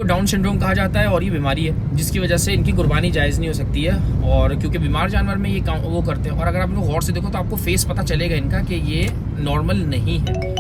Down syndrome कहा जाता है और ये बीमारी है जिसकी वजह से इनकी कुर्बानी जायज़ नहीं हो सकती है, और क्योंकि बीमार जानवर में ये काम वो करते हैं। और अगर आप इनको गौर से देखो तो आपको फेस पता चलेगा इनका कि ये नॉर्मल नहीं है।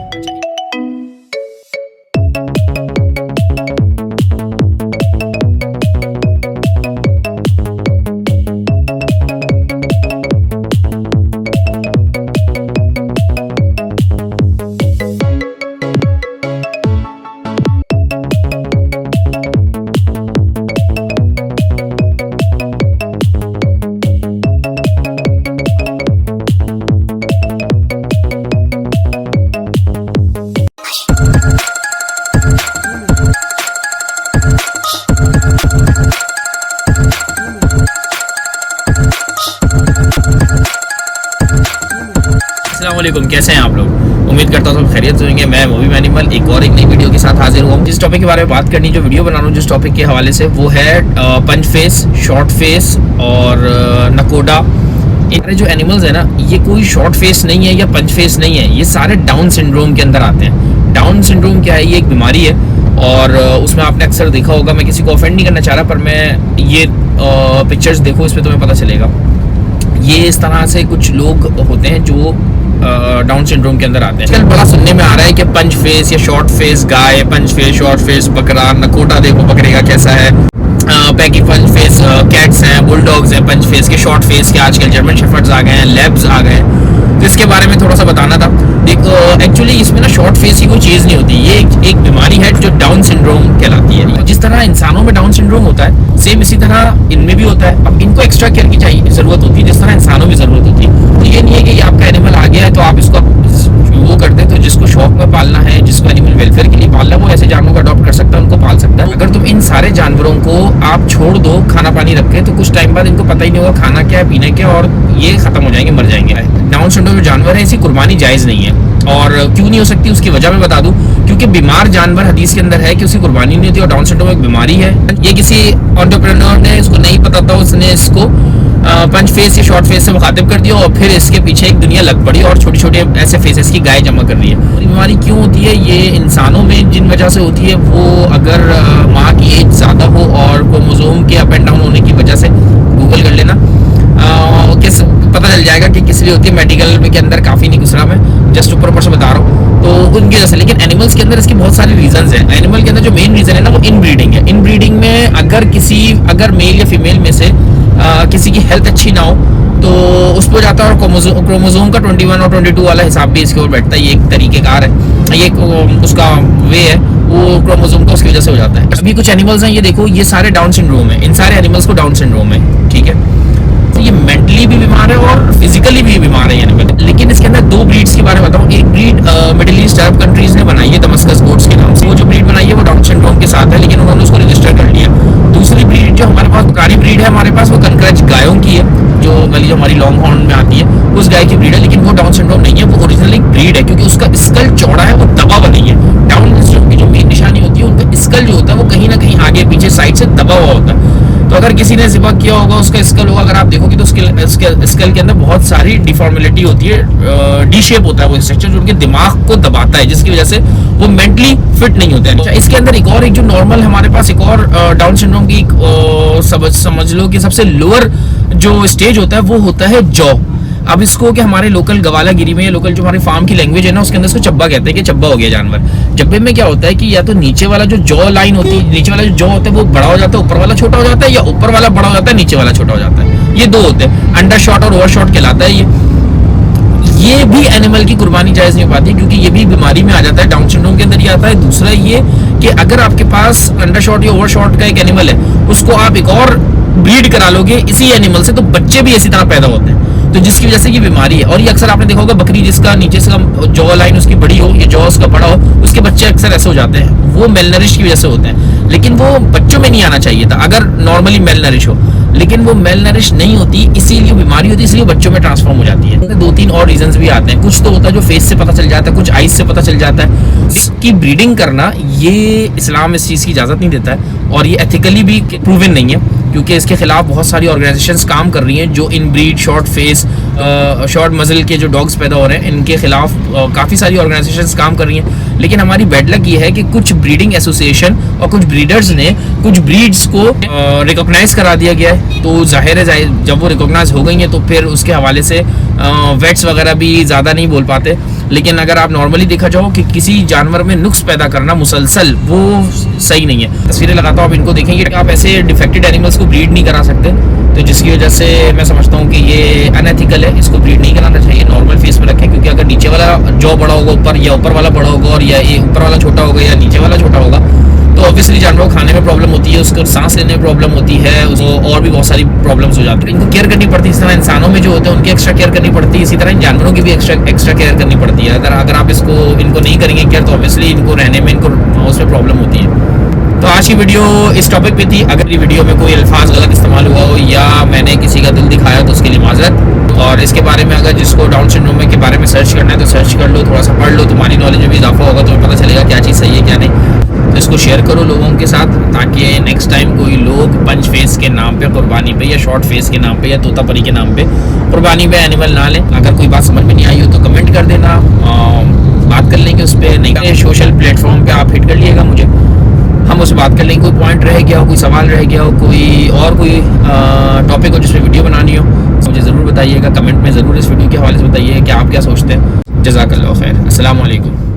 अस्सलामुअलैकुम, कैसे हैं आप लोग? उम्मीद करता हूँ सब खैरियत से होंगे। मैं मूवी एनिमल एक और एक नई वीडियो के साथ हाजिर हुआ हूँ। जिस टॉपिक के बारे में बात करनी, जो वीडियो बना रहा हूँ जिस टॉपिक के हवाले से, वो है पंच फेस, शॉर्ट फेस और नकोडा। ये जो एनिमल्स है ना, ये कोई शॉर्ट फेस नहीं है या पंच फेस नहीं है, ये सारे डाउन सिंड्रोम के अंदर आते हैं। डाउन सिंड्रोम क्या है? ये एक बीमारी है और उसमें आपने अक्सर देखा होगा, मैं किसी को ऑफेंड नहीं करना चाह रहा, पर मैं ये पिक्चर्स देखो, इसमें तुम्हें पता चलेगा। ये इस तरह से कुछ लोग होते हैं जो डाउन सिंड्रोम के अंदर आते हैं। आजकल बड़ा सुनने में आ रहा है कि पंच फेस या शॉर्ट फेस गाय, पंच फेस शॉर्ट फेस बकरा, नकोटा देखो बकरे का कैसा है, पैकी पंच फेस कैट्स हैं, बुलडॉग्स हैं पंच फेस के, शॉर्ट फेस के आजकल जर्मन शेफर्ड्स आ गए हैं, लैब्स आ गए हैं। तो इसके बारे में थोड़ा सा बताना था। देखो एक्चुअली इसमें ना शॉर्ट फेस की कोई चीज़ नहीं होती, ये एक बीमारी है जो डाउन सिंड्रोम कहलाती है। जिस तरह इंसानों में डाउन सिंड्रोम होता है, सेम इसी तरह इनमें भी होता है। अब इनको एक्स्ट्रा केयर की चाहिए ज़रूरत होती है, जिस तरह इंसानों में ज़रूरत होती है। तो ये नहीं है कि आपका एनिमल आ गया है तो आप इसको वो करते हैं। तो जिसको शौक में पालना है, जिसको एनिमल वेलफेयर के लिए पालना है, वो ऐसे जानवरों को अडॉप्ट कर सकता है, उनको पाल सकता है। अगर तुम इन सारे जानवरों को आप छोड़ दो खाना पानी रख के, तो कुछ टाइम बाद इनको पता ही नहीं होगा खाना क्या है, पीने क्या, और ये खत्म हो जाएंगे, मर जाएंगे। डाउन सिंड्रोम जो जानवर है, इसकी कुर्बानी जायज़ नहीं है। और क्यों नहीं हो सकती उसकी वजह मैं बता दूं, क्योंकि बीमार जानवर हदीस के अंदर है कि उसकी कुर्बानी नहीं होती, और डाउन सिंड्रोम एक बीमारी है। ये किसी एंटरप्रेन्योर ने, इसको नहीं पता था, उसने इसको पंच फेस या शॉर्ट फेस से मुखातिब कर दिया, और फिर इसके पीछे एक दुनिया लग पड़ी और छोटे छोटे ऐसे फेसेस की गाय जमा कर रही है। बीमारी क्यों होती है? ये इंसानों में जिन वजह से होती है, वो अगर माँ की एज ज़्यादा हो और क्रोमोसोम के अप एंड डाउन होने की वजह से, गूगल कर लेना, किस पता चल जाएगा कि किस लिए होती है। मेडिकल के अंदर काफ़ी नहीं घुस रहा, मैं जस्ट ऊपर से बता रहा हूँ, तो उनकी वजह से। लेकिन एनिमल्स के अंदर इसकी बहुत सारी रीजंस हैं। एनिमल के अंदर जो मेन रीज़न है ना, वो इनब्रीडिंग है। इनब्रीडिंग में अगर मेल या फीमेल में से किसी की हेल्थ अच्छी ना हो, तो उस पर जाता है, और क्रोमोसोम का 21 और 22 वाला हिसाब भी इसके ऊपर बैठता है। ये एक तरीक़ेकार है, ये उसका वे है, वो क्रोमोसोम का उसकी वजह से हो जाता है। अभी कुछ एनिमल्स हैं, ये देखो, ये सारे डाउन सिंड्रोम है। इन सारे एनिमल्स को डाउन सिंड्रोम है, ठीक है। तो ये मेंटली भी बीमार है और फिजिकली भी बीमार है ये एनिमल। लेकिन इसके अंदर दो ब्रीड्स के बारे में बताऊँ। एक ब्रीड मिडिल ईस्ट अरब कंट्रीज ने बनाई है, दमस्कस गोट्स के नाम से। वो जो ब्रीड बनाई है वो डाउन सिंड्रोम के साथ है, लेकिन उन्होंने उसको रजिस्टर कर लिया। दूसरी ब्रीड जो हमारे पास कारी ब्रीड है हमारे पास, वो कंकरेज गायों की है, जो हमारी लॉन्ग हॉर्न में आती है, उस गाय की ब्रीड है। लेकिन वो डाउन सिंड्रोम नहीं है, वो ओरिजिनल एक ब्रीड है, क्योंकि उसका स्कल चौड़ा है, वो दबा हुआ नहीं है। डाउन सिंड्रोम की जो मेन निशानी होती है, उनका स्कल जो होता है वो कहीं ना कहीं आगे पीछे साइड से दबा हुआ होता है। तो अगर किसी ने ज़िबा किया होगा, उसका स्कल होगा, अगर आप देखोगे तो स्कल के अंदर बहुत सारी डिफॉर्मिलिटी होती है, डी शेप होता है वो स्ट्रक्चर, जो उनके दिमाग को दबाता है, जिसकी वजह से वो मेंटली फिट नहीं होते हैं। इसके अंदर एक जो नॉर्मल हमारे पास एक और डाउन सिंड्रोम की समझ लो कि सबसे लोअर जो स्टेज होता है, वो होता है जॉ। अब इसको कि हमारे लोकल गवालागिरी में, लोकल जो हमारी फार्म की लैंग्वेज है ना, उसके अंदर इसको चब्बा कहते हैं कि चब्बा हो गया जानवर। जब्बे में क्या होता है कि या तो नीचे वाला जो जॉ लाइन होती है, नीचे वाला जो जॉ होता है वो बड़ा हो जाता है, ऊपर वाला छोटा हो जाता है, या ऊपर वाला बड़ा हो जाता है, नीचे वाला छोटा हो जाता है। ये दो होते हैं, अंडर शॉट और ओवर शॉट कहलाता है ये भी एनिमल की कुर्बानी जायज़ नहीं हो पाती, क्योंकि ये भी बीमारी में आ जाता है, डाउन सिंड्रोम के अंदर ही आता है। दूसरा ये कि अगर आपके पास अंडर शॉट या ओवर शॉट का एक एनिमल है, उसको आप एक और ब्रीड करा लोगे इसी एनिमल से, तो बच्चे भी इसी तरह पैदा होते हैं, तो जिसकी वजह से ये बीमारी है। और ये अक्सर आपने देखा होगा, बकरी जिसका नीचे से जॉ लाइन उसकी बड़ी हो, या जॉ उसका बड़ा हो, उसके बच्चे अक्सर ऐसे हो जाते हैं, वो मेलनरिश की वजह से होते हैं। लेकिन वो बच्चों में नहीं आना चाहिए था अगर नॉर्मली मेलनरिश हो, लेकिन वो मेलनरिश नहीं होती, इसीलिए बीमारी होती है, इसलिए बच्चों में ट्रांसफॉर्म हो जाती है। दो तीन और रीजंस भी आते हैं। कुछ तो होता है जो फेस से पता चल जाता है, कुछ आइज से पता चल जाता है। इसकी ब्रीडिंग करना, ये इस्लाम इस चीज़ की इजाज़त नहीं देता है, और ये एथिकली भी प्रूवन नहीं है, क्योंकि इसके खिलाफ बहुत सारी ऑर्गेनाइजेशंस काम कर रही हैं जो इन breed, short face short muscle के जो डॉग्स पैदा हो रहे हैं, इनके खिलाफ काफ़ी सारी ऑर्गेनाइजेशंस काम कर रही हैं। लेकिन हमारी बैड लक ये है कि कुछ ब्रीडिंग एसोसिएशन और कुछ ब्रीडर्स ने कुछ ब्रीड्स को रिकॉग्नाइज करा दिया गया है। तो जाहिर है जब वो रिकॉग्नाइज हो गई हैं तो फिर उसके हवाले से वेट्स वगैरह भी ज़्यादा नहीं बोल पाते। लेकिन अगर आप नॉर्मली देखा जाओ कि किसी जानवर में नुक्स पैदा करना मुसलसल, वो सही नहीं है। तस्वीरें लगाता हूँ, आप इनको देखेंगे कि आप ऐसे डिफेक्टेड एनिमल्स को ब्रीड नहीं करा सकते। तो जिसकी वजह से मैं समझता हूँ कि ये अनएथिकल है, इसको ब्रीड नहीं कराना चाहिए। नॉर्मल फेस में रखें, क्योंकि अगर नीचे वाला जॉ बड़ा होगा ऊपर, या ऊपर वाला बड़ा होगा और या ऊपर वाला छोटा होगा या नीचे वाला छोटा होगा, तो ऑब्वियसली जानवर को खाने में प्रॉब्लम होती है, उसको सांस लेने में प्रॉब्लम होती है, उसको और भी बहुत सारी प्रॉब्लम्स हो जाती है। इनको केयर करनी पड़ती है। इस तरह इंसानों में जो होते हैं उनकी एक्स्ट्रा केयर करनी पड़ती है, इसी तरह इन जानवरों की भी एक्स्ट्रा केयर करनी पड़ती है। अगर आप इनको नहीं करेंगे केयर, तो ऑब्वियसली इनको रहने में, इनको उसमें प्रॉब्लम होती है। तो आज की वीडियो इस टॉपिक पे थी। अगर ये वीडियो में कोई अल्फाज गलत इस्तेमाल हुआ हो या मैंने किसी का दिल दिखाया तो उसके लिए माजरत। और इसके बारे में अगर जिसको डाउन सिंड्रोम के बारे में सर्च करना है तो सर्च कर लो, थोड़ा सा पढ़ लो, तुम्हारी नॉलेज में भी इजाफा होगा, तुम्हें पता चलेगा क्या चीज़ सही है क्या नहीं। तो इसको शेयर करो लोगों के साथ, ताकि नेक्स्ट टाइम कोई लोग पंच फेस के नाम पे कुर्बानी पे, या शॉर्ट फेस के नाम पे, या तोतापरी के नाम पे कुर्बानी पे एनिमल ना लें। अगर कोई बात समझ में नहीं आई हो तो कमेंट कर देना, बात कर लेंगे उस पर। नहीं, सोशल प्लेटफॉर्म पर आप हिट कर लिएगा मुझे, हम उससे बात कर लेंगे। कोई पॉइंट रह गया हो, कोई सवाल रह गया हो, कोई टॉपिक हो जिसमें वीडियो बनानी हो, मुझे ज़रूर बताइएगा। कमेंट में ज़रूर इस वीडियो के हवाले से बताइए कि आप क्या सोचते हैं। जज़ाकल्लाह खैर। अस्सलाम वालेकुम।